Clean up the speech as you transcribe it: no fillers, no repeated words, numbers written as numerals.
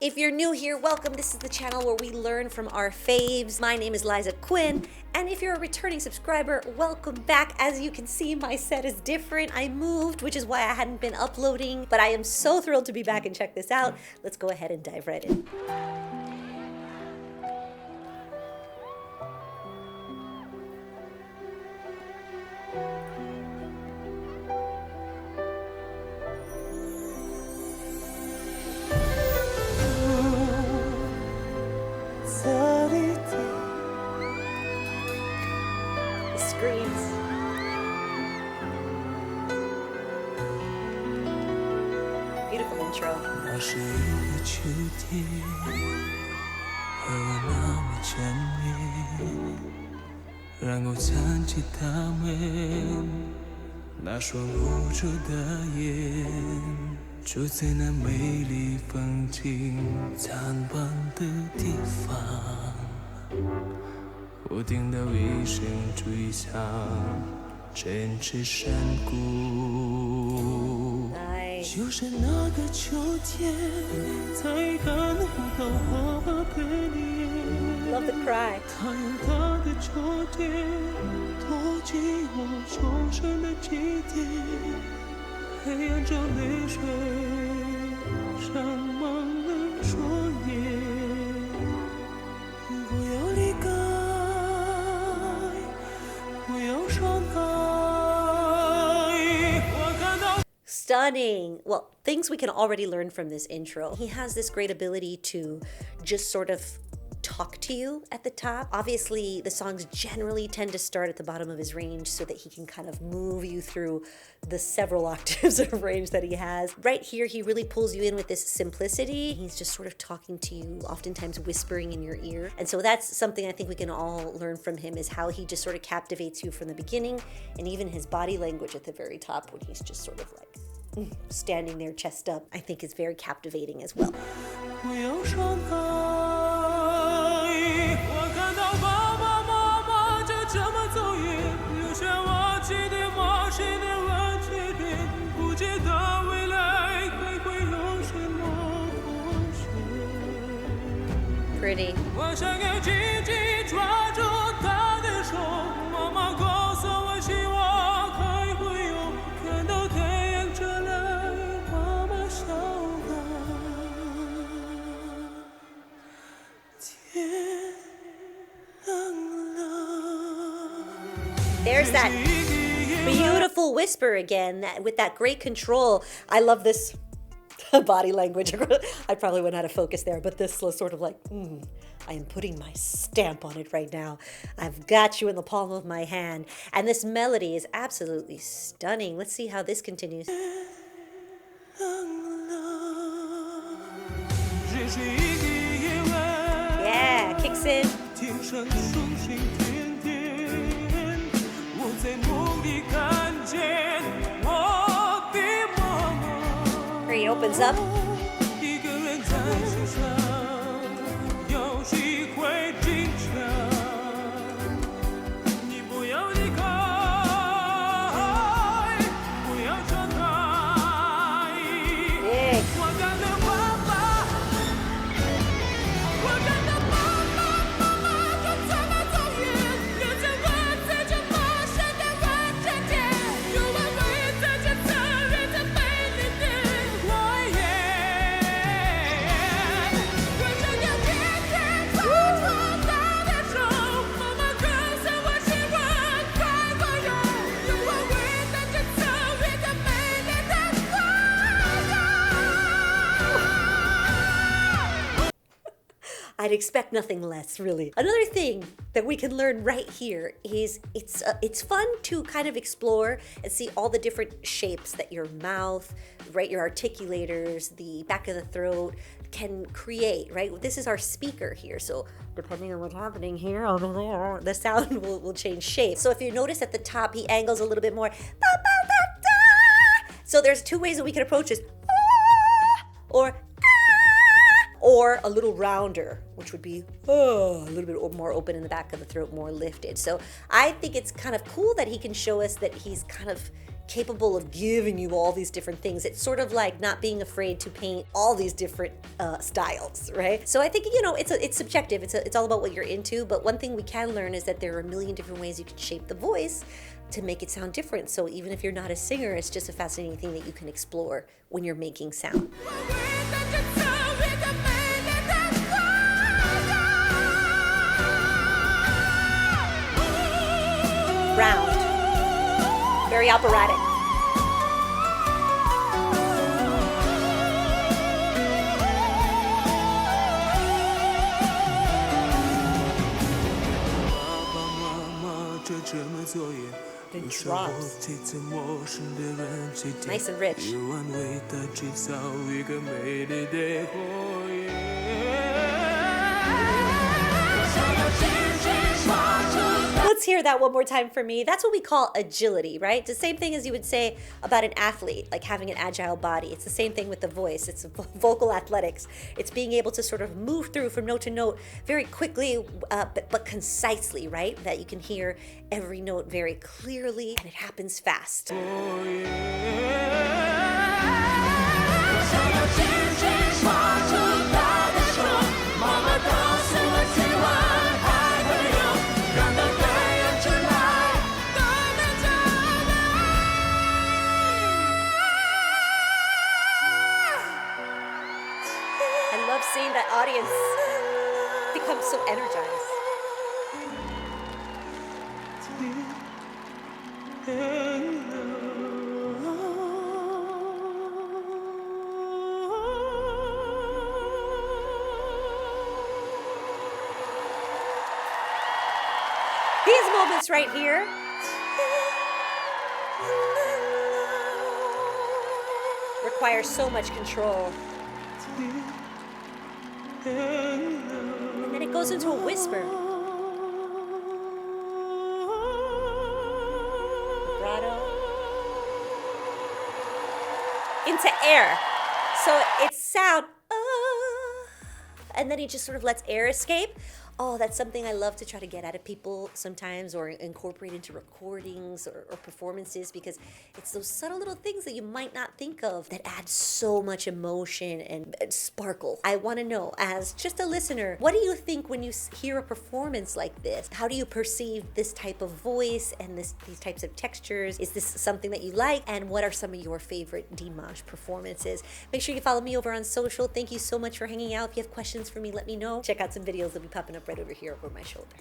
If you're new here, welcome. This is the channel where we learn from our faves. My name is Liza Quin, and if you're a returning subscriber, welcome back. As you can see, my set is different. I moved, which is why I hadn't been uploading, but I am so thrilled to be back and check this out. Let's go ahead and dive right in. Screams. Beautiful intro. 那是一个秋天，和我那么缠绵，让我想起他们那双无助的眼，住在那美丽风景残破的地方。 我听到一声追响，振翅山谷。就是那个秋天，才看到花的脸。Love the cry. 它用它的秋天，托起我重生的起点。黑暗中泪水沾满了双眼。不要离开。 Stunning. Well, things we can already learn from this intro. He has this great ability to just sort of talk to you at the top. Obviously, the songs generally tend to start at the bottom of his range so that he can kind of move you through the several octaves of range that he has. Right here, he really pulls you in with this simplicity. He's just sort of talking to you, oftentimes whispering in your ear. And so that's something I think we can all learn from him, is how he just sort of captivates you from the beginning, and even his body language at the very top when he's just sort of like standing there chest up, I think is very captivating as well. Pretty. There's that beautiful whisper again, with that great control. I love this body language. I probably went out of focus there, but this was sort of like, I am putting my stamp on it right now. I've got you in the palm of my hand. And this melody is absolutely stunning. Let's see how this continues. Yeah, kicks in. Here he opens up. I'd expect nothing less, really. Another thing that we can learn right here is it's fun to kind of explore and see all the different shapes that your mouth, right, your articulators, the back of the throat can create, right? This is our speaker here, so depending on what's happening here, over there, the sound will change shape. So if you notice at the top, he angles a little bit more. So there's two ways that we can approach this. Or a little rounder, which would be a little bit more open in the back of the throat, more lifted. So I think it's kind of cool that he can show us that he's kind of capable of giving you all these different things. It's sort of like not being afraid to paint all these different styles, right? So I think, you know, it's subjective. It's all about what you're into. But one thing we can learn is that there are a million different ways you can shape the voice to make it sound different. So even if you're not a singer, it's just a fascinating thing that you can explore when you're making sound. Round, very operatic. The drops. Nice and rich. Let's hear that one more time for me. That's what we call agility, right? The same thing as you would say about an athlete, like having an agile body. It's the same thing with the voice. It's vocal athletics. It's being able to sort of move through from note to note very quickly, but concisely, right? That you can hear every note very clearly, and it happens fast. Seeing that audience become so energized. These moments right here require so much control. And then it goes into a whisper. Vibrato. Into air. So it's sound, and then he just sort of lets air escape. Oh, that's something I love to try to get out of people sometimes, or incorporate into recordings or performances, because it's those subtle little things that you might not think of that add so much emotion and sparkle. I want to know, as just a listener, what do you think when you hear a performance like this? How do you perceive this type of voice and these types of textures? Is this something that you like? And what are some of your favorite Dimash performances? Make sure you follow me over on social. Thank you so much for hanging out. If you have questions for me, let me know. Check out some videos that'll be popping up right over here over my shoulder.